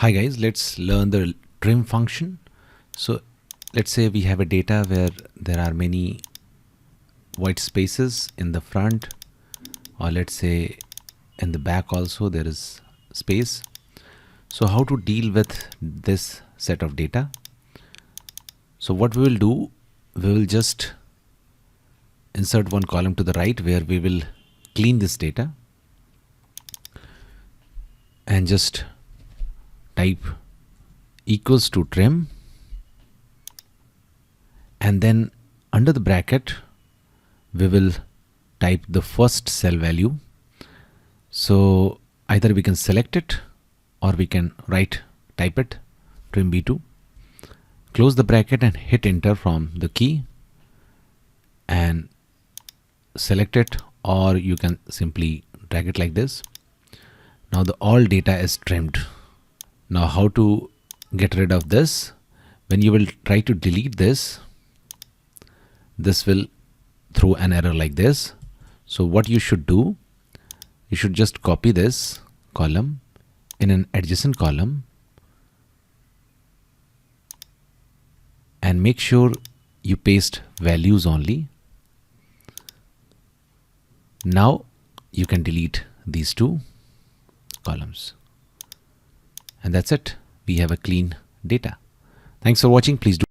Hi guys, let's learn the trim function. So let's say we have a data where there are many white spaces in the front, or let's say in the back also there is space. So how to deal with this set of data? So what we will do, we will just insert one column to the right where we will clean this data and just type equals to trim, and then under the bracket we will type the first cell value. So either we can select it or we can type it trim B2, close the bracket and hit enter from the key and select it, or you can simply drag it like this. Now the all data is trimmed. Now how to get rid of this? When you will try to delete this will throw an error like this. So what you should do, you should just copy this column in an adjacent column and make sure you paste values only. Now you can delete these two columns, and that's it. We have a clean data. Thanks for watching. Please do